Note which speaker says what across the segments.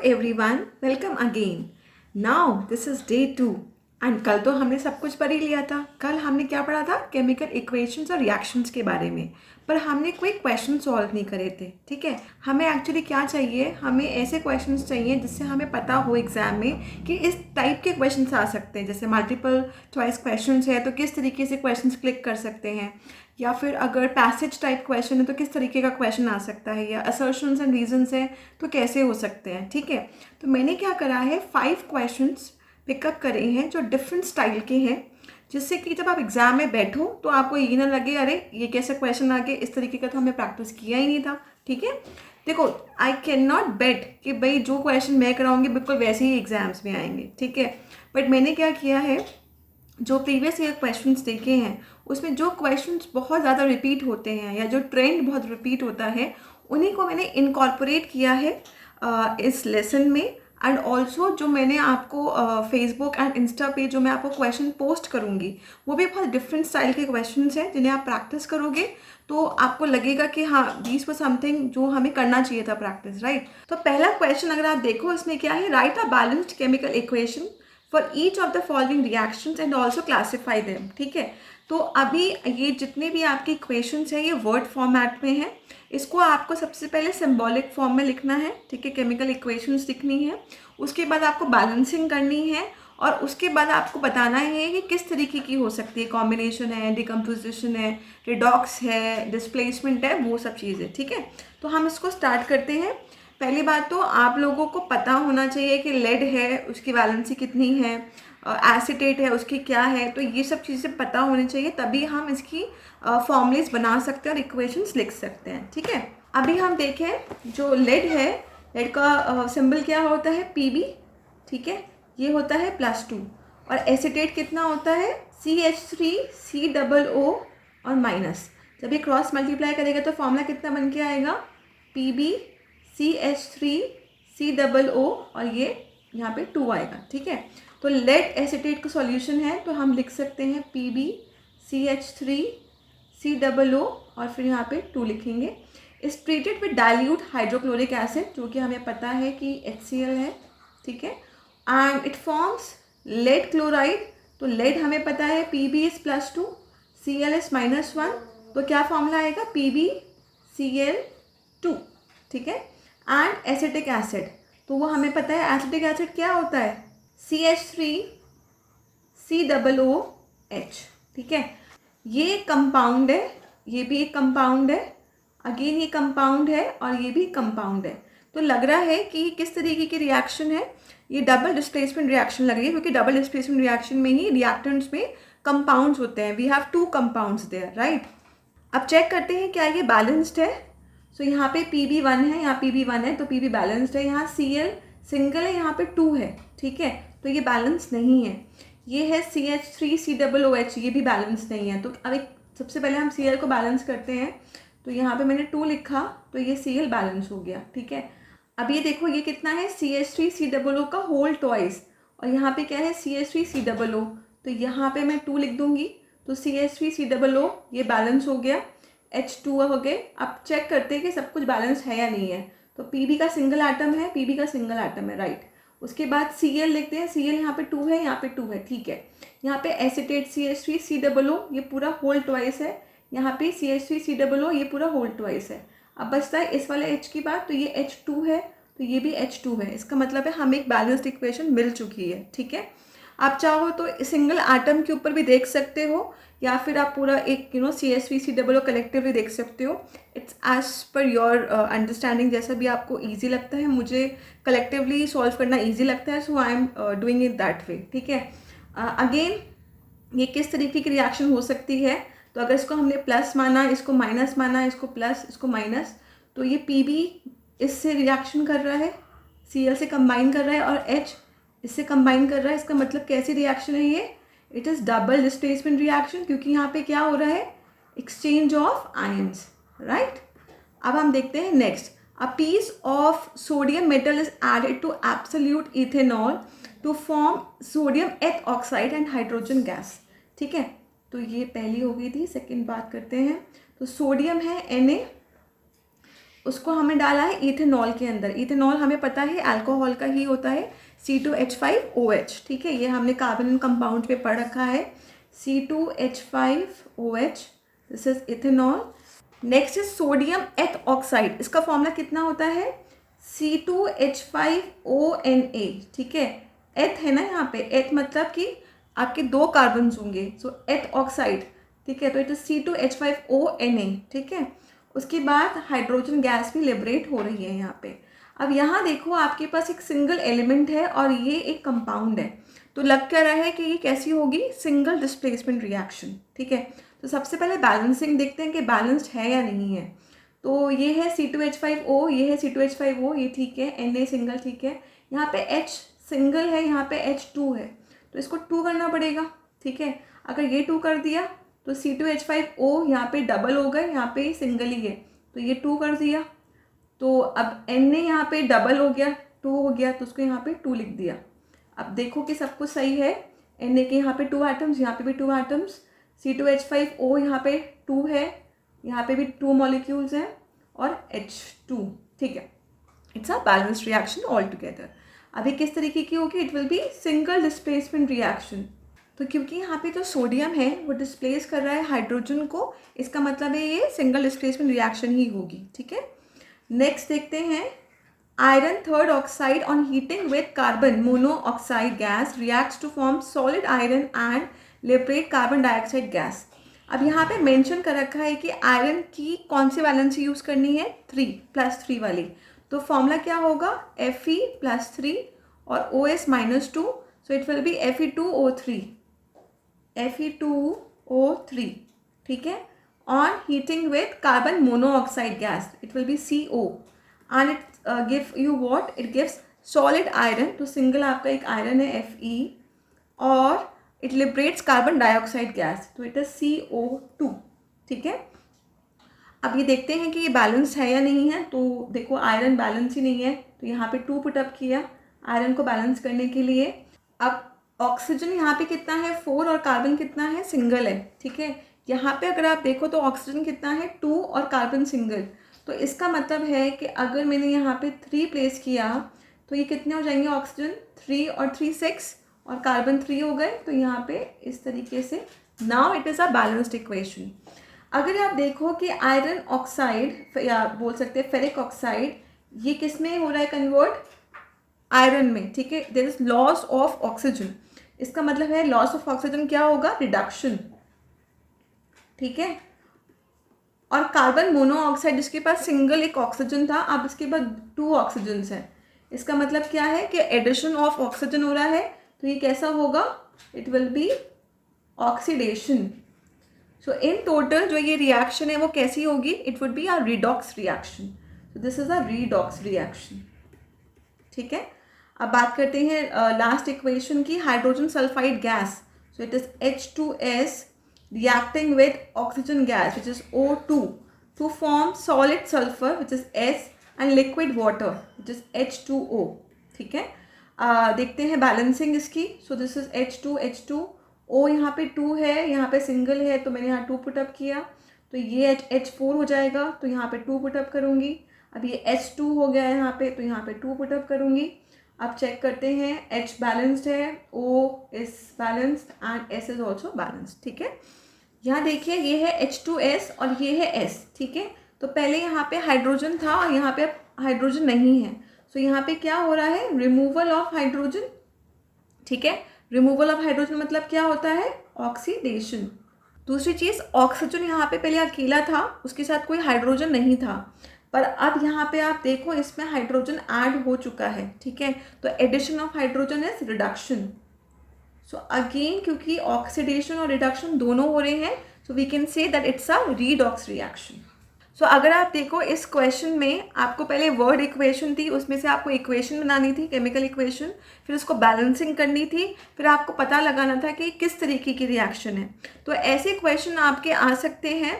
Speaker 1: everyone, welcome again. Now this is day 2 and कल तो हमने सब कुछ पढ़ ही लिया था. कल हमने क्या पढ़ा था? केमिकल इक्वेशंस और रिएक्शंस के बारे में. पर हमने कोई क्वेश्चन सॉल्व नहीं करे थे. ठीक है, हमें एक्चुअली क्या चाहिए? हमें ऐसे क्वेश्चंस चाहिए जिससे हमें पता हो एग्जाम में कि इस टाइप के क्वेश्चंस आ सकते हैं. जैसे मल्टीपल चॉइस क्वेश्चंस है तो किस तरीके से क्वेश्चंस क्लिक कर सकते हैं, या फिर अगर पैसेज टाइप क्वेश्चन है तो किस तरीके का क्वेश्चन आ सकता है, या असर्शंस एंड रीजंस है तो कैसे हो सकते हैं. ठीक है, तो मैंने क्या करा है, 5 क्वेश्चंस पिकअप करे हैं जो डिफरेंट स्टाइल के हैं, जिससे कि जब आप एग्जाम में बैठो तो आपको ये ना लगे अरे ये कैसे क्वेश्चन आ गए, इस तरीके का तो हमें प्रैक्टिस किया ही नहीं था. ठीक है, देखो आई कैन नॉट बेट कि भाई जो क्वेश्चन मैं कराऊंगी बिल्कुल वैसे ही एग्जाम्स में आएंगे. ठीक है, बट मैंने क्या किया है, जो प्रीवियस ईयर क्वेश्चंस देखे हैं उसमें जो क्वेश्चंस बहुत ज़्यादा रिपीट होते हैं या जो ट्रेंड बहुत रिपीट होता है उन्हीं को मैंने इनकॉर्पोरेट किया है इस लेसन में. एंड ऑल्सो जो मैंने आपको फेसबुक एंड इंस्टा पे जो मैं आपको क्वेश्चन पोस्ट करूँगी वो भी बहुत डिफरेंट स्टाइल के क्वेश्चंस हैं जिन्हें आप प्रैक्टिस करोगे तो आपको लगेगा कि हाँ दीज फॉर समथिंग जो हमें करना चाहिए था प्रैक्टिस. राइट, तो पहला क्वेश्चन अगर आप देखो इसमें क्या है, right a balanced chemical equation for each of the following reactions and also classify them. ठीक है, तो अभी ये जितने भी आपके इक्वेशंस हैं ये वर्ड फॉर्मेट में हैं. इसको आपको सबसे पहले सिंबॉलिक फॉर्म में लिखना है. ठीक है, केमिकल इक्वेशंस लिखनी है, उसके बाद आपको बैलेंसिंग करनी है और उसके बाद आपको बताना है कि किस तरीके की हो सकती है, कॉम्बिनेशन है, डिकम्पोजिशन है, रिडॉक्स है, डिस्प्लेसमेंट है, वो सब चीज़ें. ठीक है, तो हम इसको स्टार्ट करते हैं. पहली बात तो आप लोगों को पता होना चाहिए कि लेड है उसकी वैलेंसी कितनी है, एसीटेट है उसकी क्या है, तो ये सब चीज़ें पता होनी चाहिए, तभी हम इसकी फॉर्मूलेज बना सकते हैं और इक्वेशंस लिख सकते हैं. ठीक है, अभी हम देखें जो लेड है, लेड का सिंबल क्या होता है, Pb. ठीक है, ये होता है +2 और एसीटेट कितना होता है, CH3COO और माइनस. जब ये क्रॉस मल्टीप्लाई करेगा तो फॉर्मूला कितना बन के आएगा, PbCH3COO और ये यहाँ पे 2 आएगा. ठीक है, तो लेड एसीटेट का सॉल्यूशन है तो हम लिख सकते हैं PbCH3COO और फिर यहाँ पे 2 लिखेंगे. इस treated with dilute hydrochloric acid जो कि हमें पता है कि HCl है. ठीक है, and it forms lead chloride. तो लेड हमें पता है Pb इज +2, Cl इज -1, तो क्या फॉर्मूला आएगा, PbCl2. ठीक है, एंड एसिटिक एसिड, तो वो हमें पता है एसिटिक एसिड क्या होता है, CH3COOH. ठीक है, ये कंपाउंड है, ये भी एक कंपाउंड है, अगेन ये कंपाउंड है और ये भी कंपाउंड है. तो लग रहा है कि किस तरीके की रिएक्शन है, ये डबल डिस्प्लेसमेंट रिएक्शन लग रही है, क्योंकि डबल डिस्प्लेसमेंट रिएक्शन में ही रिएक्टेंट्स में कंपाउंड्स होते हैं. We have 2 compounds there. Right, अब चेक करते हैं क्या ये बैलेंस्ड है. सो यहाँ पे Pb1 है, यहाँ Pb1 है तो Pb बैलेंस्ड है. यहाँ Cl सिंगल है, यहाँ पे 2 है. ठीक है, तो ये बैलेंस नहीं है. ये है CH3COOH, ये भी बैलेंस नहीं है. तो अब एक सबसे पहले हम Cl को बैलेंस करते हैं. तो यहाँ पे मैंने 2 लिखा तो ये Cl बैलेंस हो गया. ठीक है, अब ये देखो ये कितना है, CH3COO का होल ट्वाइस, और यहाँ पे क्या है, CH3COO. तो यहाँ पे मैं 2 लिख दूंगी तो CH3COO ये बैलेंस हो गया, H2 हो गए. अब चेक करते हैं कि सब कुछ बैलेंस है या नहीं है. तो Pb का सिंगल एटम है, Pb का सिंगल एटम है. राइट, उसके बाद Cl लिखते हैं, Cl यहाँ पे 2 है, यहाँ पे 2 है. ठीक है, यहाँ पे एसीटेट CH3COO ये पूरा होल ट्वाइस है, यहाँ पे CH3COO ये पूरा होल ट्वाइस है. अब बचता है इस वाले H की बात, तो ये H2 है तो ये भी H2 है. इसका मतलब है हमें एक बैलेंस्ड इक्वेशन मिल चुकी है. ठीक है, आप चाहो तो सिंगल एटम के ऊपर भी देख सकते हो या फिर आप पूरा एक CH3COO कलेक्टिवली देख सकते हो. It's as per your understanding, जैसा भी आपको ईजी लगता है. मुझे कलेक्टिवली सॉल्व करना ईजी लगता है, so I am doing it that way. ठीक है, अगेन ये किस तरीके की रिएक्शन हो सकती है, तो अगर इसको हमने प्लस माना, इसको माइनस माना, इसको प्लस, इसको माइनस, तो ये Pb इससे रिएक्शन कर रहा है, Cl से कंबाइन कर रहा है और H इससे कंबाइन कर रहा है. इसका मतलब कैसी रिएक्शन है ये, it is double displacement reaction, क्योंकि यहाँ पे क्या हो रहा है, एक्सचेंज ऑफ आयंस. राइट, अब हम देखते हैं next. A piece of sodium metal is added to absolute ethanol to form sodium ethoxide and hydrogen gas. ठीक है, तो ये पहली हो गई थी. सेकेंड बात करते हैं, तो सोडियम है Na उसको हमें डाला है इथेनॉल के अंदर। इथेनॉल हमें पता है अल्कोहल का ही होता है, C2H5OH, ठीक है, ये हमने कार्बन कंपाउंड पे पढ़ रखा है, C2H5OH, this is ethanol. Next is sodium एथ ऑक्साइड, इसका फॉर्मूला कितना होता है, C2H5ONA, ठीक है, एथ है ना यहाँ पे, एथ मतलब कि आपके 2 कार्बन होंगे, सो एथ ऑक्साइड, ठीक है, तो इट इज C2H5ONA, ठीक है। उसके बाद हाइड्रोजन गैस भी लिबरेट हो रही है यहाँ पे। अब यहाँ देखो आपके पास एक सिंगल एलिमेंट है और ये एक कंपाउंड है, तो लग क्या रहा है कि ये कैसी होगी, सिंगल डिस्प्लेसमेंट रिएक्शन, ठीक है। तो सबसे पहले बैलेंसिंग देखते हैं कि बैलेंस्ड है या नहीं है। तो ये है C2H5O, ये है C2H5O, ये ठीक है, Na सिंगल ठीक है, यहाँ पे H सिंगल है, यहाँ पे H2 है, तो इसको 2 करना पड़ेगा, ठीक है। अगर ये 2 कर दिया तो C2H5O यहाँ पे डबल हो गए, यहाँ पे सिंगल ही है, तो ये 2 कर दिया, तो अब Na यहाँ पे डबल हो गया, 2 हो गया, तो उसको यहाँ पे 2 लिख दिया। अब देखो कि सब कुछ सही है, Na के यहाँ पे 2 एटम्स, यहाँ पे भी 2 एटम्स, C2H5O यहाँ पे 2 है, यहाँ पे भी 2 मॉलिक्यूल्स हैं और H2, ठीक है। It's a balanced reaction all together. अभी किस तरीके की होगी, it will be single displacement reaction. तो क्योंकि यहाँ पे जो सोडियम है वो डिस्प्लेस कर रहा है हाइड्रोजन को, इसका मतलब है ये सिंगल डिस्प्लेसमेंट रिएक्शन ही होगी, ठीक है। नेक्स्ट देखते हैं, iron third oxide on heating with carbon monoxide gas reacts to form solid iron and liberate carbon dioxide gas. अब यहाँ पे मेंशन कर रखा है कि आयरन की कौन सी वैलेंसी यूज़ करनी है, 3+3 वाली, तो फॉर्मूला क्या होगा, Fe+3 और OS -2, so it will be Fe2O3, Fe2O3, ठीक है, on heating with carbon monoxide gas it will be CO and it give you what, it gives solid iron, तो सिंगल आपका एक आयरन है Fe, और it liberates carbon dioxide gas, तो it is CO2, ठीक है। अब ये देखते हैं कि ये बैलेंस है या नहीं है, तो देखो आयरन बैलेंस ही नहीं है, तो यहाँ पे 2 पुटअप किया आयरन को बैलेंस करने के लिए। अब ऑक्सीजन यहाँ पे कितना है, 4, और कार्बन कितना है, सिंगल है, ठीक है। यहाँ पे अगर आप देखो तो ऑक्सीजन कितना है, 2 और कार्बन सिंगल, तो इसका मतलब है कि अगर मैंने यहाँ पे 3 प्लेस किया तो ये कितने हो जाएंगे ऑक्सीजन, 3 और 3 6, और कार्बन 3 हो गए, तो यहाँ पे इस तरीके से now it is a balanced equation. अगर आप देखो कि आयरन ऑक्साइड या बोल सकते हैं फेरिक ऑक्साइड, ये किस में हो रहा है कन्वर्ट, आयरन में, ठीक है, there is loss of oxygen, इसका मतलब है लॉस ऑफ ऑक्सीजन क्या होगा, रिडक्शन, ठीक है। और कार्बन मोनोऑक्साइड जिसके पास सिंगल एक ऑक्सीजन था, अब इसके बाद 2 ऑक्सीजन्स हैं, इसका मतलब क्या है कि एडिशन ऑफ ऑक्सीजन हो रहा है, तो ये कैसा होगा, it will be oxidation. So in total जो ये रिएक्शन है वो कैसी होगी, it would be a redox reaction, so this is a redox reaction, ठीक है। अब बात करते हैं लास्ट इक्वेशन की, hydrogen sulphide gas, so it is H2S reacting with oxygen gas which is O2 to form solid sulfur which is S and liquid water which is H2O, ठीक है। देखते हैं बैलेंसिंग इसकी, so this is H2 O, यहाँ पे 2 है, यहाँ पे सिंगल है, तो मैंने यहाँ 2 पुटअप किया, तो ये H4 हो जाएगा, तो यहाँ पे 2 पुटअप करूँगी। अब ये H2 हो गया है यहाँ पे, तो यहाँ पे 2 पुटअप करूँगी। अब चेक करते हैं, H बैलेंस्ड है, O is balanced and S is also balanced, ठीक है। यहाँ देखिए ये है H2S और ये है S, ठीक है। तो पहले यहाँ पे हाइड्रोजन था और यहाँ पे अब हाइड्रोजन नहीं है, सो यहाँ पे क्या हो रहा है, रिमूवल ऑफ हाइड्रोजन, ठीक है। रिमूवल ऑफ हाइड्रोजन मतलब क्या होता है, ऑक्सीडेशन। दूसरी चीज़, ऑक्सीजन यहाँ पे पहले अकेला था, उसके साथ कोई हाइड्रोजन नहीं था, पर अब यहाँ पे आप देखो इसमें हाइड्रोजन ऐड हो चुका है, ठीक है, तो addition of hydrogen is reduction. So again क्योंकि ऑक्सीडेशन और रिडक्शन दोनों हो रहे हैं, so we can say that it's a redox reaction. So अगर आप देखो इस क्वेश्चन में आपको पहले वर्ड इक्वेशन थी, उसमें से आपको इक्वेशन बनानी थी, केमिकल इक्वेशन, फिर उसको बैलेंसिंग करनी थी, फिर आपको पता लगाना था कि किस तरीके की रिएक्शन है। तो ऐसे क्वेश्चन आपके आ सकते हैं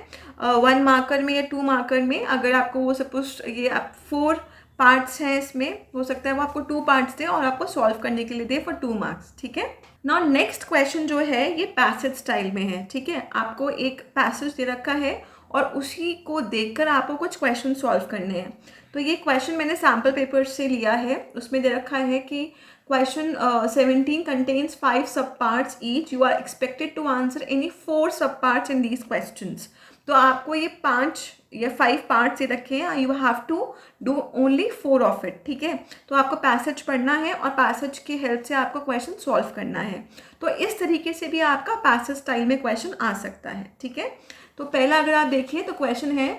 Speaker 1: 1 मार्कर में या 2 मार्कर में। अगर आपको वो सपोज ये आप 4 पार्ट्स हैं, इसमें हो सकता है वो आपको 2 पार्ट्स दे और आपको सॉल्व करने के लिए दे फॉर 2 मार्क्स, ठीक है। नाउ नेक्स्ट क्वेश्चन जो है ये पैसेज स्टाइल में है, ठीक है। आपको एक पैसेज दे रखा है और उसी को देखकर आपको कुछ क्वेश्चन सॉल्व करने हैं। तो ये क्वेश्चन मैंने सैम्पल पेपर से लिया है, उसमें दे रखा है कि question 17 contains 5 sub parts each, you are expected to answer any 4 sub parts in these questions. तो आपको ये 5 या 5 पार्ट्स ये रखे हैं, you have to do only 4 of it, ठीक है। तो आपको पैसेज पढ़ना है और पैसेज की हेल्प से आपको क्वेश्चन सॉल्व करना है। तो इस तरीके से भी आपका पैसेज स्टाइल में क्वेश्चन आ सकता है, ठीक है। तो पहला अगर आप देखिए तो क्वेश्चन है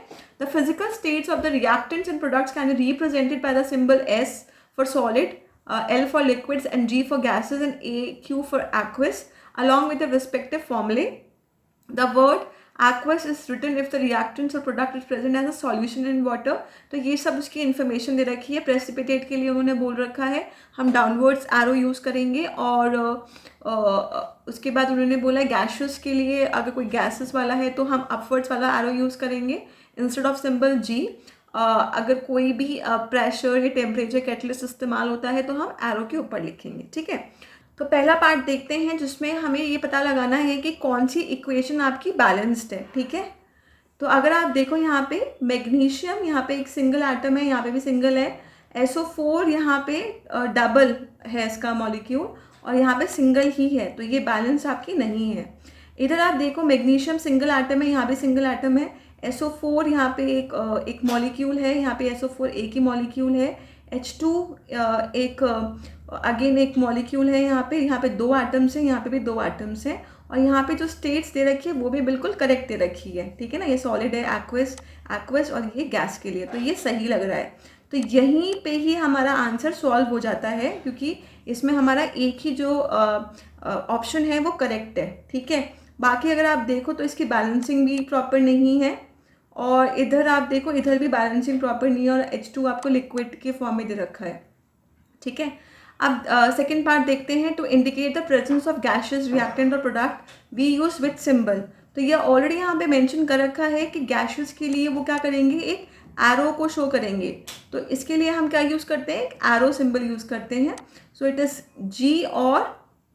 Speaker 1: the physical states of the reactants and products can be represented by the symbol S for solid, L for liquids and G for gases and AQ for aqueous along with the respective formulae. The word aqueous is written if the reactants or product is present as a solution in water. तो ये सब उसकी information दे रखी है। Precipitate के लिए उन्होंने बोल रखा है हम डाउनवर्ड्स एरो यूज़ करेंगे, और उसके बाद उन्होंने बोला गैसेस के लिए अगर कोई गैसेस वाला है तो हम अपवर्ड्स वाला एरो यूज़ करेंगे इंस्टेड ऑफ सिंबल G। अगर कोई भी प्रेशर या टेम्परेचर कैटलिस्ट इस्तेमाल होता है तो हम एरो के ऊपर लिखेंगे, ठीक है। तो पहला पार्ट देखते हैं जिसमें हमें ये पता लगाना है कि कौन सी इक्वेशन आपकी बैलेंस्ड है, ठीक है। तो अगर आप देखो यहाँ पे मैग्नीशियम, यहाँ पे एक सिंगल एटम है, यहाँ पे भी सिंगल है। SO4 यहाँ पे डबल है इसका मॉलिक्यूल और यहाँ पे सिंगल ही है, तो ये बैलेंस आपकी नहीं है। इधर आप देखो मैग्नीशियम सिंगल एटम है, यहाँ भी सिंगल एटम है। SO4 यहाँ पे एक मॉलिक्यूल है, यहाँ पे SO4 एक ही मॉलिक्यूल है। H2 एक अगेन एक मॉलिक्यूल है, यहाँ पे 2 एटम्स हैं, यहाँ पे भी 2 एटम्स हैं, और यहाँ पे जो स्टेट्स दे रखी है वो भी बिल्कुल करेक्ट दे रखी है, ठीक है ना। ये सॉलिड है, एक्वस, और ये गैस के लिए, तो ये सही लग रहा है। तो यहीं पे ही हमारा आंसर सॉल्व हो जाता है क्योंकि इसमें हमारा एक ही जो ऑप्शन है वो करेक्ट है, ठीक है। बाकी अगर आप देखो तो इसकी बैलेंसिंग भी प्रॉपर नहीं है, और इधर आप देखो इधर भी बैलेंसिंग प्रॉपर नहीं है, और H2 आपको लिक्विड के फॉर्म में दे रखा है, ठीक है। अब सेकेंड पार्ट देखते हैं। To indicate the presence of gases reactant और product we use with symbol. तो ये ऑलरेडी यहाँ पे मेंशन कर रखा है कि गैसेस के लिए वो क्या करेंगे, एक एरो को शो करेंगे। तो इसके लिए हम क्या यूज़ करते हैं, एक एरो सिंबल यूज़ करते हैं। सो इट इज़ G और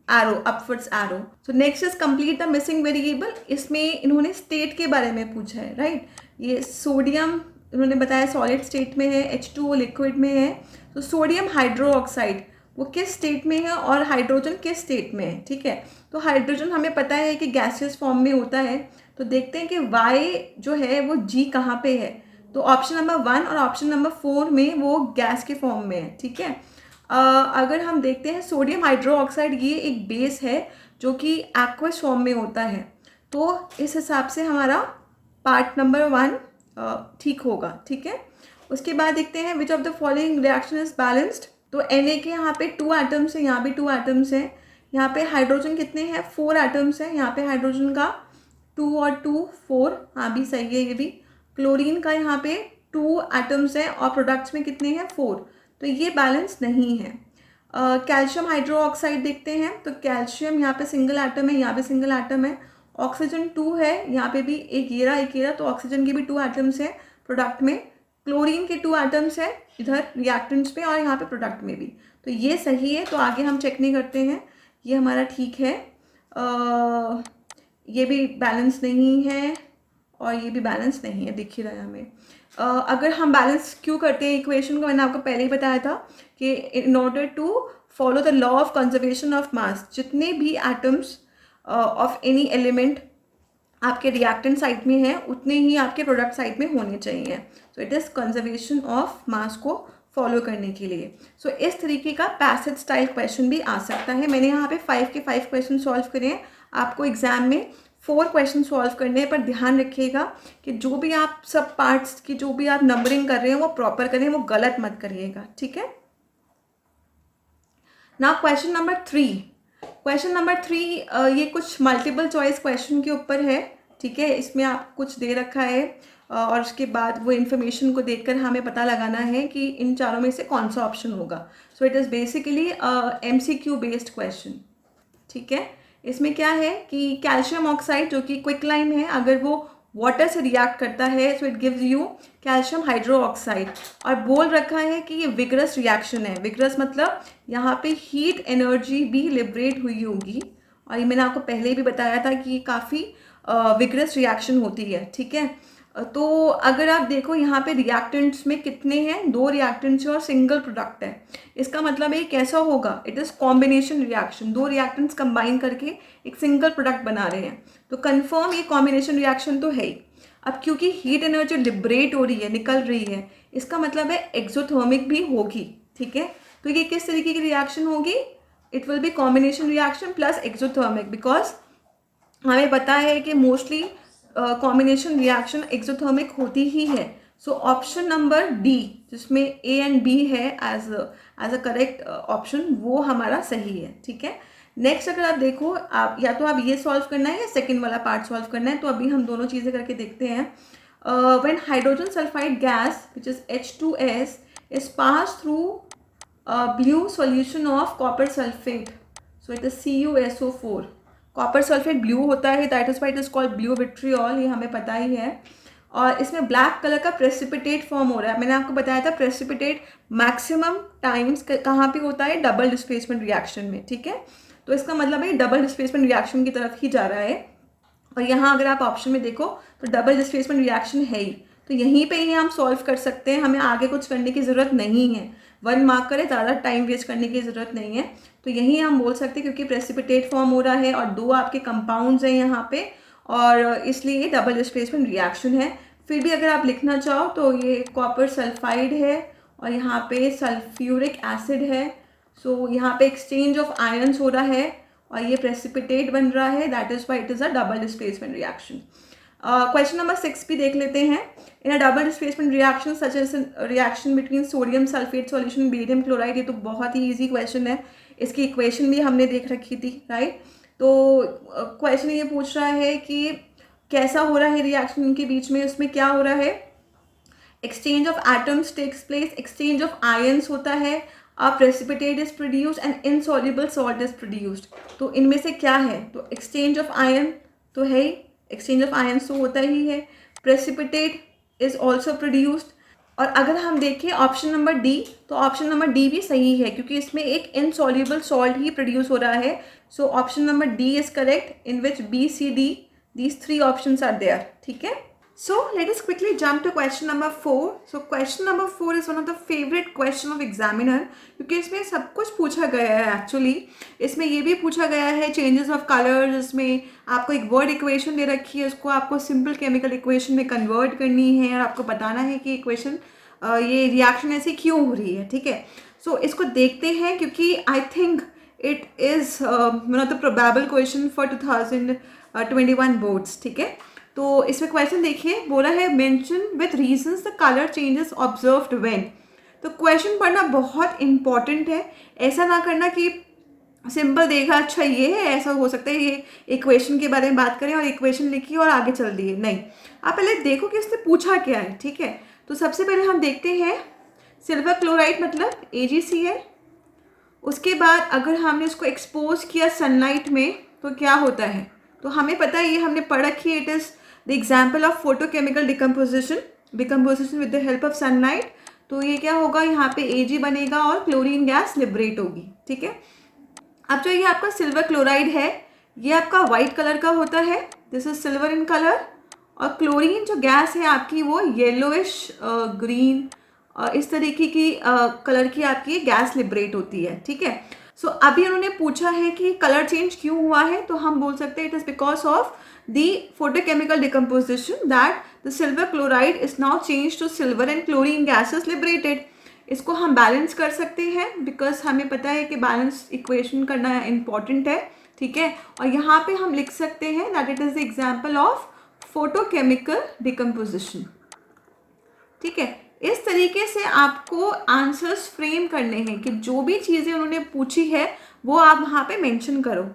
Speaker 1: arrow, upwards arrow. So next is complete the missing variable. इसमें इन्होंने स्टेट के बारे में पूछा है, राइट। ये सोडियम उन्होंने बताया सॉलिड स्टेट में है, H2O लिक्विड में है। तो सोडियम हाइड्रोक्साइड वो किस स्टेट में है और हाइड्रोजन किस स्टेट में है, ठीक है। तो हाइड्रोजन हमें पता है कि गैसियस फॉर्म में होता है, तो देखते हैं कि Y जो है वो G कहाँ पे है। तो ऑप्शन नंबर 1 और ऑप्शन नंबर 4 में वो गैस के फॉर्म में है, ठीक है। अगर हम देखते हैं सोडियम हाइड्रोक्साइड ये एक बेस है जो कि एक्वस फॉर्म में होता है, तो इस हिसाब से हमारा पार्ट नंबर 1 ठीक होगा, ठीक है। उसके बाद देखते हैं which of the following reaction is balanced. तो Na के यहाँ पे 2 एटम्स हैं, यहाँ भी 2 एटम्स हैं। यहाँ पे हाइड्रोजन कितने हैं, 4 एटम्स हैं। यहाँ पे हाइड्रोजन का 2 और 2 4, हाँ भी सही है ये भी। क्लोरीन का यहाँ पे 2 एटम्स हैं और प्रोडक्ट्स में कितने हैं, 4, तो ये बैलेंस नहीं है। कैल्शियम हाइड्रोक्साइड देखते हैं। तो कैल्शियम यहाँ पे सिंगल एटम है, यहाँ पे सिंगल एटम है। ऑक्सीजन 2 है, यहाँ पे भी एक येरा, तो ऑक्सीजन के भी 2 एटम्स हैं प्रोडक्ट में। क्लोरीन के 2 एटम्स हैं इधर रिएक्टेंट्स पे और यहाँ पे प्रोडक्ट में भी, तो ये सही है। तो आगे हम चेक नहीं करते हैं, ये हमारा ठीक है। ये भी बैलेंस नहीं है और ये भी बैलेंस नहीं है, दिख ही रहा है हमें। अगर हम बैलेंस क्यों करते हैं इक्वेशन को, मैंने आपको पहले ही बताया था कि in order to follow the law of conservation of mass, जितने भी एटम्स ऑफ एनी एलिमेंट आपके रिएक्टेंट साइड में है उतने ही आपके प्रोडक्ट साइड में होने चाहिए। So it is conservation of मास को फॉलो करने के लिए। सो इस तरीके का पैसेज स्टाइल क्वेश्चन भी आ सकता है। मैंने यहाँ पे 5 के 5 क्वेश्चन सॉल्व करे हैं। आपको एग्जाम में 4 क्वेश्चन सॉल्व करने हैं, पर ध्यान रखिएगा कि जो भी आप सब पार्ट्स की जो भी आप नंबरिंग कर रहे हैं वो प्रॉपर करें, वो गलत मत करिएगा, ठीक है। Now question number 3। Question number 3 ये कुछ मल्टीपल चॉइस क्वेश्चन के ऊपर है, ठीक है। इसमें आप कुछ दे रखा है और उसके बाद वो इन्फॉर्मेशन को देखकर हमें पता लगाना है कि इन चारों में से कौन सा ऑप्शन होगा। So it is basically MCQ based question, ठीक है। इसमें क्या है कि कैल्शियम ऑक्साइड जो कि क्विक लाइम है, अगर वो वाटर से रिएक्ट करता है so it gives you calcium hydroxide, और बोल रखा है कि ये विगरस रिएक्शन है। विगरस मतलब यहाँ पे हीट एनर्जी भी लिबरेट हुई होगी, और ये मैंने आपको पहले भी बताया था कि काफ़ी विगरस रिएक्शन होती है, ठीक है। तो अगर आप देखो यहाँ पे रिएक्टेंट्स में कितने हैं, 2 रिएक्टेंट्स और सिंगल प्रोडक्ट है। इसका मतलब ये कैसा होगा, it is combination reaction, 2 reactants combine करके एक सिंगल प्रोडक्ट बना रहे हैं, तो कंफर्म ये कॉम्बिनेशन रिएक्शन तो है ही। अब क्योंकि हीट एनर्जी लिबरेट हो रही है, निकल रही है, इसका मतलब है एक्सोथर्मिक भी होगी, ठीक है। तो ये किस तरीके की रिएक्शन होगी, it will be combination reaction plus exothermic, because हमें पता है कि मोस्टली कॉम्बिनेशन रिएक्शन एक्सोथर्मिक होती ही है। सो ऑप्शन नंबर डी, जिसमें ए एंड बी है एज अ करेक्ट ऑप्शन, वो हमारा सही है, ठीक है। नेक्स्ट अगर आप देखो, आप या तो आप ये सॉल्व करना है या सेकेंड वाला पार्ट सॉल्व करना है, तो अभी हम दोनों चीज़ें करके देखते हैं। When hydrogen sulphide gas which is H2S is pass through blue solution of copper sulphate, so it is CuSO4। Copper sulphate blue होता है, that is why it is called blue vitriol, ये हमें पता ही है। और इसमें ब्लैक कलर का precipitate form हो रहा है। मैंने आपको बताया था प्रेसिपिटेट मैक्सिमम टाइम्स कहाँ पे होता है, डबल डिस्प्लेसमेंट रिएक्शन में, ठीक है। तो इसका मतलब है डबल डिस्प्लेसमेंट रिएक्शन की तरफ ही जा रहा है। और यहाँ अगर आप ऑप्शन में देखो तो डबल डिस्प्लेसमेंट रिएक्शन है ही, तो यहीं पे ही हम सॉल्व कर सकते हैं, हमें आगे कुछ करने की ज़रूरत नहीं है। 1 मार्क करें, ज़्यादा टाइम वेस्ट करने की ज़रूरत नहीं है। तो यहीं हम बोल सकते हैं क्योंकि प्रेसिपिटेट फॉर्म हो रहा है और 2 आपके कंपाउंड्स हैं यहाँ पे, और इसलिए ये डबल डिस्प्लेसमेंट रिएक्शन है। फिर भी अगर आप लिखना चाहो तो ये कॉपर सल्फाइड है और यहाँ पे सल्फ्यूरिक एसिड है। सो यहाँ पे एक्सचेंज ऑफ आयन्स हो रहा है और ये प्रेसिपिटेट बन रहा है, that is why it is a double displacement reaction. Question number 6 भी देख लेते हैं। In a double displacement reaction such as reaction between sodium sulphate solution barium chloride, ये तो बहुत ही इजी क्वेश्चन है, इसकी इक्वेशन भी हमने देख रखी थी, राइट। तो क्वेश्चन ये पूछ रहा है कि कैसा हो रहा है रिएक्शन इनके बीच में, उसमें क्या हो रहा है, exchange of atoms takes place, exchange of ions होता है, a precipitate is produced and insoluble salt is produced. तो इनमें से क्या है, तो एक्सचेंज ऑफ आयन तो है ही, एक्सचेंज ऑफ आयन्स तो होता ही है, प्रेसिपिटेट इज ऑल्सो प्रोड्यूस्ड। और अगर हम देखें ऑप्शन नंबर डी, तो ऑप्शन नंबर डी भी सही है क्योंकि इसमें एक इनसॉल्युबल सॉल्ट ही प्रोड्यूस हो रहा है। So option number D is correct, in which B C D these 3 options are there, ठीक है। So let us quickly jump to question number 4. So question number 4 is one of the favorite question of examiner क्योंकि इसमें सब कुछ पूछा गया है actually. इसमें ये भी पूछा गया है चेंजेस ऑफ कलर्स, इसमें आपको एक वर्ड इक्वेशन दे रखी है, उसको आपको सिंपल केमिकल इक्वेशन में कन्वर्ट करनी है और आपको बताना है कि इक्वेशन ये रिएक्शन ऐसी क्यों हो रही है, ठीक है। सो इसको देखते हैं क्योंकि I think it is one of the probable question for 2021 boards, ठीक है। तो इसमें क्वेश्चन देखिए, बोला है mention with reasons the colour changes observed when. तो क्वेश्चन पढ़ना बहुत इंपॉर्टेंट है, ऐसा ना करना कि सिंपल देखा अच्छा ये है, ऐसा हो सकता है ये इक्वेशन के बारे में बात करें और इक्वेशन लिखी और आगे चल दिए, नहीं। आप पहले देखो कि इसने पूछा क्या है, ठीक है। तो सबसे पहले हम देखते हैं सिल्वर क्लोराइड मतलब AgCl। उसके बाद अगर हमने उसको एक्सपोज किया सनलाइट में तो क्या होता है, तो हमें पता है, ये हमने पढ़ रखी है, it is the example of photochemical decomposition with the help of sunlight. तो ये क्या होगा, यहाँ पे Ag बनेगा और क्लोरीन गैस लिबरेट होगी, ठीक है। अब जो ये आपका सिल्वर क्लोराइड है, ये आपका वाइट कलर का होता है, this is silver in colour, और क्लोरीन जो गैस है आपकी वो येलोइश ग्रीन इस तरीके की कलर की आपकी गैस लिबरेट होती है, ठीक है। सो अभी उन्होंने पूछा है कि कलर चेंज क्यों हुआ है, तो हम बोल सकते हैं it is because of the photochemical decomposition that the silver chloride is now change to silver and chlorine gases liberated. इसको हम बैलेंस कर सकते हैं बिकॉज हमें पता है कि बैलेंस इक्वेशन करना इम्पॉर्टेंट है, ठीक है। और यहाँ पे हम लिख सकते हैं that it is the example of photochemical decomposition, ठीक है। इस तरीके से आपको आंसर्स फ्रेम करने हैं कि जो भी चीज़ें उन्होंने पूछी है वो आप वहाँ पे मेंशन करो।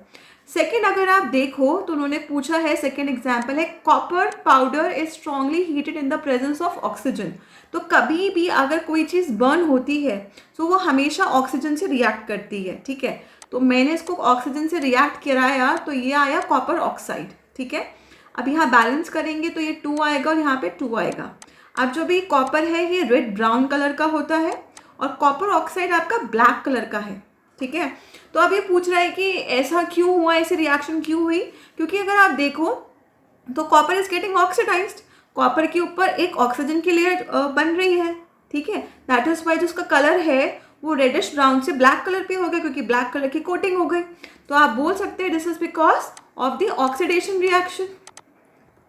Speaker 1: सेकंड अगर आप देखो तो उन्होंने पूछा है, सेकंड एग्जांपल है copper powder is strongly heated in the presence of oxygen. तो कभी भी अगर कोई चीज़ बर्न होती है तो वो हमेशा ऑक्सीजन से रिएक्ट करती है, ठीक है। तो मैंने इसको ऑक्सीजन से रिएक्ट कराया तो ये आया कॉपर ऑक्साइड, ठीक है। अब यहाँ बैलेंस करेंगे तो ये 2 आएगा और यहाँ पे 2 आएगा। अब जो भी कॉपर है ये रेड ब्राउन कलर का होता है और कॉपर ऑक्साइड आपका ब्लैक कलर का है, ठीक है। तो अब ये पूछ रहा है कि ऐसा क्यों हुआ, ऐसी रिएक्शन क्यों हुई, क्योंकि अगर आप देखो तो copper is getting oxidised, copper के ऊपर एक ऑक्सीजन की लेयर बन रही है, ठीक है। दैट इज वाई जो उसका कलर है वो रेडिश ब्राउन से ब्लैक कलर पे हो गया, क्योंकि ब्लैक कलर की कोटिंग हो गई। तो आप बोल सकते हैं this is because of the oxidation reaction,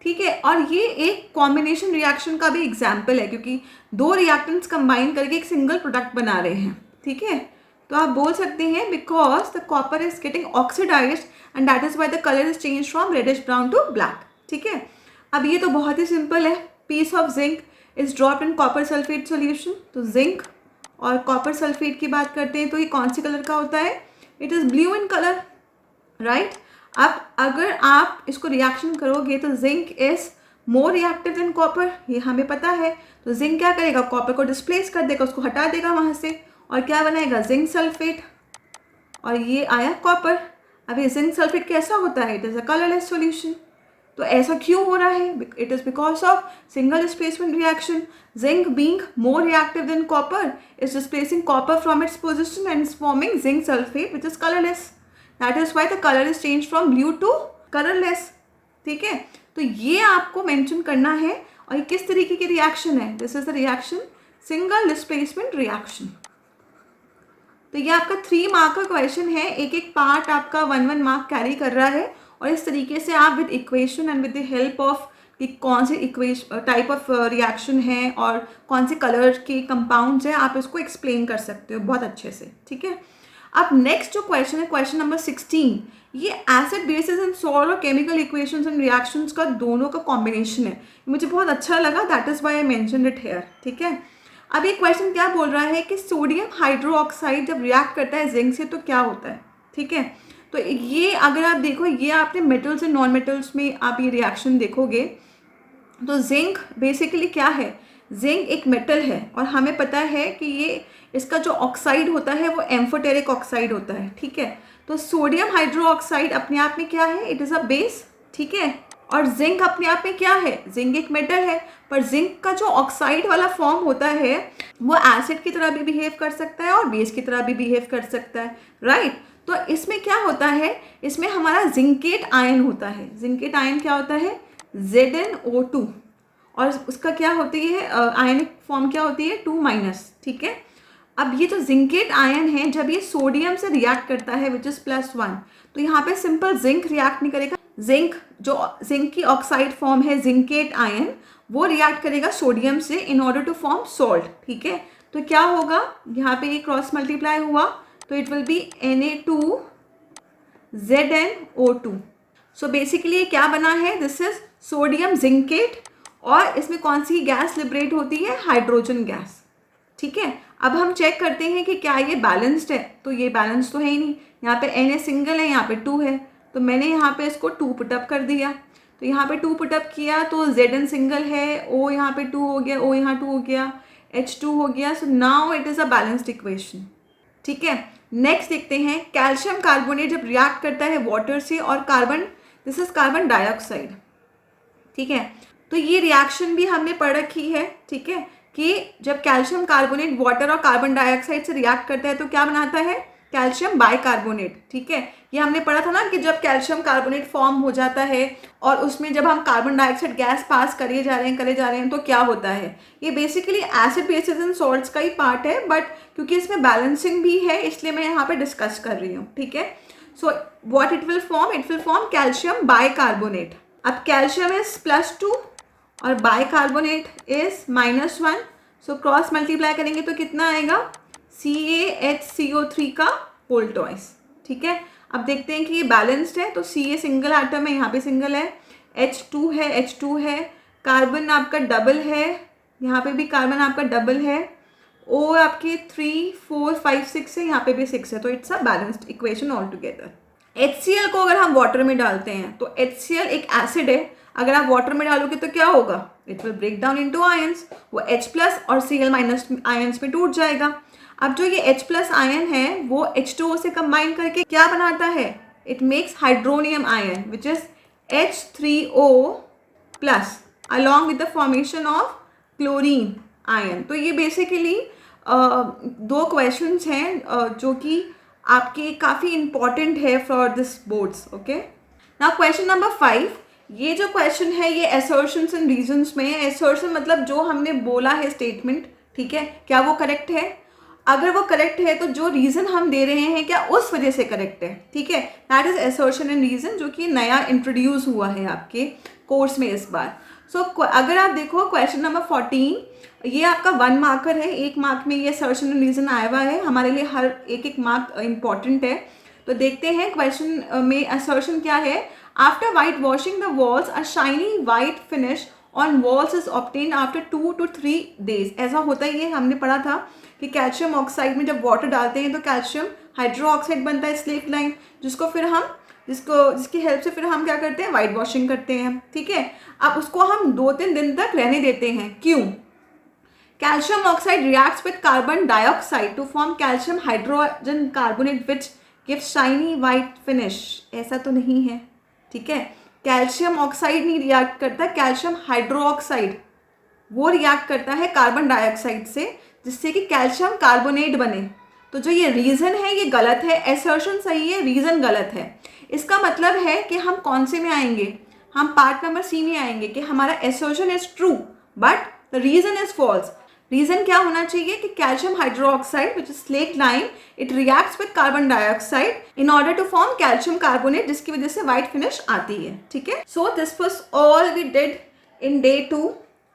Speaker 1: ठीक है। और ये एक कॉम्बिनेशन रिएक्शन का भी एग्जाम्पल है, क्योंकि दो रिएक्टेंट्स कंबाइन करके एक सिंगल प्रोडक्ट बना रहे हैं, ठीक है। तो आप बोल सकते हैं because the copper is getting oxidised and that is why the colour is change from reddish brown to black, ठीक है। अब ये तो बहुत ही सिंपल है, piece of zinc is dropped in copper sulphate solution. तो जिंक और कॉपर सल्फेट की बात करते हैं तो ये कौन सी कलर का होता है, it is blue in colour, right. अब अगर आप इसको रिएक्शन करोगे तो zinc is more reactive than copper, ये हमें पता है। तो जिंक क्या करेगा, कॉपर को डिस्प्लेस कर देगा, उसको हटा देगा वहाँ से, और क्या बनाएगा, जिंक सल्फेट, और ये आया कॉपर। अब ये जिंक सल्फेट कैसा होता है, it is a colourless solution. तो ऐसा क्यों हो रहा है, it is because of single displacement reaction. Zinc being more reactive than copper is displacing copper from its position and is forming zinc sulphate which is colourless. That is why the colour is change from blue to colourless, ठीक है। तो ये आपको mention करना है। और ये किस तरीके की रिएक्शन है, this is the reaction single displacement reaction. तो ये आपका 3 मार्क का क्वेश्चन है, एक एक पार्ट आपका 1-1 मार्क कैरी कर रहा है। और इस तरीके से आप with equation and with the help of कि कौन से इक्वेशन टाइप ऑफ रिएक्शन है और कौन से कलर के कंपाउंड्स हैं, आप इसको एक्सप्लेन कर सकते हो बहुत अच्छे से, ठीक है। अब नेक्स्ट जो क्वेश्चन है, क्वेश्चन नंबर 16, ये एसिड बेसिस एंड सॉल्ट और केमिकल इक्वेशंस एंड रिएक्शंस का दोनों का कॉम्बिनेशन है। मुझे बहुत अच्छा लगा, that is why I mentioned it here, ठीक है। अब ये क्वेश्चन क्या बोल रहा है कि सोडियम हाइड्रोक्साइड जब रिएक्ट करता है जिंक से तो क्या होता है, ठीक है। तो ये अगर आप देखो, ये आपने मेटल्स एंड नॉन मेटल्स में आप ये रिएक्शन देखोगे तो जिंक बेसिकली क्या है, जिंक एक मेटल है और हमें पता है कि ये इसका जो ऑक्साइड होता है वो एम्फोटेरिक ऑक्साइड होता है, ठीक है। तो सोडियम हाइड्रोक्साइड अपने आप में क्या है, इट इज़ अ बेस, ठीक है। और जिंक अपने आप में क्या है, जिंक एक मेटल है, पर जिंक का जो ऑक्साइड वाला फॉर्म होता है वो एसिड की तरह भी बिहेव कर सकता है और बेस की तरह भी बिहेव कर सकता है, राइट। तो इसमें क्या होता है, इसमें हमारा जिंकेट आयन होता है। जिंकेट आयन क्या होता है, ZnO2, और उसका क्या होती है आयनिक फॉर्म क्या होती है, 2-, ठीक है। अब ये जो जिंकेट आयन है जब ये सोडियम से रिएक्ट करता है विच इज़ +1, तो यहाँ पे सिंपल जिंक रिएक्ट नहीं करेगा, जिंक जो जिंक की ऑक्साइड फॉर्म है जिंकेट आयन, वो रिएक्ट करेगा सोडियम से in order to form salt, ठीक है। तो क्या होगा, यहाँ पे ये क्रॉस मल्टीप्लाई हुआ तो it will be Na2ZnO2। So basically ये क्या बना है, दिस इज सोडियम जिंकेट, और इसमें कौन सी गैस लिबरेट होती है, हाइड्रोजन गैस, ठीक है। अब हम चेक करते हैं कि क्या ये बैलेंस्ड है, तो ये बैलेंस तो है ही नहीं, यहाँ पे Na सिंगल है, यहाँ पे 2 है, तो मैंने यहाँ पे इसको 2 पुटअप कर दिया। तो यहाँ पे 2 पुटअप किया तो Zn सिंगल है, O यहाँ पे 2 हो गया, O यहाँ 2 हो गया, H2 हो गया। So now it is a balanced equation, ठीक है। नेक्स्ट देखते हैं, कैल्शियम कार्बोनेट जब रिएक्ट करता है वाटर से और carbon, this is carbon dioxide, ठीक है। तो ये रिएक्शन भी हमने पढ़ रखी है, ठीक है, कि जब कैल्शियम कार्बोनेट वाटर और कार्बन डाइऑक्साइड से रिएक्ट करता है तो क्या बनाता है, कैल्शियम बाइकार्बोनेट, ठीक है। ये हमने पढ़ा था ना कि जब कैल्शियम कार्बोनेट फॉर्म हो जाता है और उसमें जब हम कार्बन डाइऑक्साइड गैस पास करे जा रहे हैं तो क्या होता है, ये basically acid basis and salts का ही पार्ट है, बट क्योंकि इसमें बैलेंसिंग भी है इसलिए मैं यहाँ पे डिस्कस कर रही हूँ, ठीक है। So what it will form calcium bicarbonate. अब कैल्शियम इज +2 और bicarbonate is -1, so cross multiply करेंगे तो कितना आएगा, CaHCO3 का होल ट्वाइस, ठीक है। अब देखते हैं कि ये बैलेंस्ड है, तो Ca सिंगल एटम है, यहाँ पे सिंगल है, H2 है, कार्बन आपका डबल है, यहाँ पे भी कार्बन आपका डबल है, O आपके 3, 4, 5, 6 है, यहाँ पे भी 6 है, तो it's a balanced equation all together. HCl को अगर हम वाटर में डालते हैं तो HCl एक एसिड है, अगर आप वाटर में डालोगे तो क्या होगा, it will break down into ions, वो H+ और Cl- आयंस में टूट जाएगा। अब जो ये H+ आयन है वो H2O से कंबाइन करके क्या बनाता है, it makes hydronium ion which is H3O+ along with the formation of chlorine ion. तो ये बेसिकली 2 क्वेश्चंस हैं जो कि आपके काफ़ी इंपॉर्टेंट है for this boards, okay. Now question number 5, ये जो क्वेश्चन है ये assertions and reasons में है. Assertion मतलब जो हमने बोला है स्टेटमेंट, ठीक है, क्या वो करेक्ट है? अगर वो करेक्ट है तो जो रीज़न हम दे रहे हैं क्या उस वजह से करेक्ट है, ठीक है. That is assertion and reason, जो कि नया इंट्रोड्यूस हुआ है आपके कोर्स में इस बार. सो अगर आप देखो क्वेश्चन नंबर 14, ये आपका 1 मार्कर है. 1 मार्क में ये assertion and reason आया हुआ है. हमारे लिए हर एक मार्क इंपॉर्टेंट है. तो देखते हैं क्वेश्चन में assertion क्या है. After white washing the walls a shiny white finish on walls is obtain after 2 to 3 days. ऐसा होता ही है, हमने पढ़ा था कि कैल्शियम ऑक्साइड में जब वाटर डालते हैं तो कैल्शियम हाइड्रो ऑक्साइड बनता है, स्लेट लाइम, जिसकी हेल्प से फिर हम क्या करते हैं, वाइट वॉशिंग करते हैं, ठीक है. अब उसको हम 2-3 दिन तक रहने देते हैं. क्यों? Calcium oxide reacts with carbon dioxide to form calcium hydrogen carbonate which give shiny white finish. ऐसा तो नहीं है, ठीक है. कैल्शियम ऑक्साइड नहीं रिएक्ट करता, कैल्शियम हाइड्रोक्साइड वो रिएक्ट करता है कार्बन डाइऑक्साइड से, जिससे कि कैल्शियम कार्बोनेट बने. तो जो ये रीज़न है ये गलत है. एसर्शन सही है, रीज़न गलत है. इसका मतलब है कि हम कौन से में आएंगे, हम पार्ट नंबर सी में आएंगे कि हमारा assertion is true but the reason is false. Reason क्या होना चाहिए कि calcium hydroxide which is slaked lime, it reacts with carbon dioxide in order to form calcium carbonate, जिसकी वजह से वाइट फिनिश आती है, ठीक है. So this was all we did in day 2.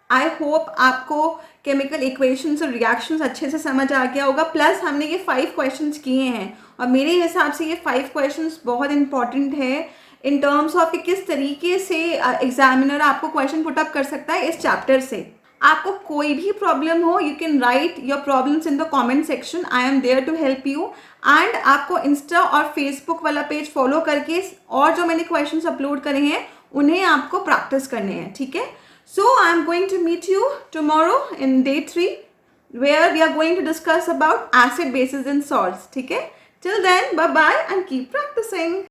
Speaker 1: I hope आपको केमिकल इक्वेशंस और reactions अच्छे से समझ आ गया होगा. प्लस हमने ये 5 क्वेश्चंस किए हैं और मेरे हिसाब से ये 5 क्वेश्चंस बहुत इंपॉर्टेंट है इन टर्म्स ऑफ कि किस तरीके से एग्जामिनर आपको क्वेश्चन पुट अप कर सकता है इस चैप्टर से. आपको कोई भी प्रॉब्लम हो, you can write your problems in the comment section. I am there to help you. And आपको इंस्टा और फेसबुक वाला पेज फॉलो करके और जो मैंने क्वेश्चंस अपलोड करे हैं उन्हें आपको प्रैक्टिस करने हैं, ठीक है. So I am going to meet you tomorrow in day 3 where we are going to discuss about acid, bases and salts. ठीक है? Till then, bye bye and keep practicing.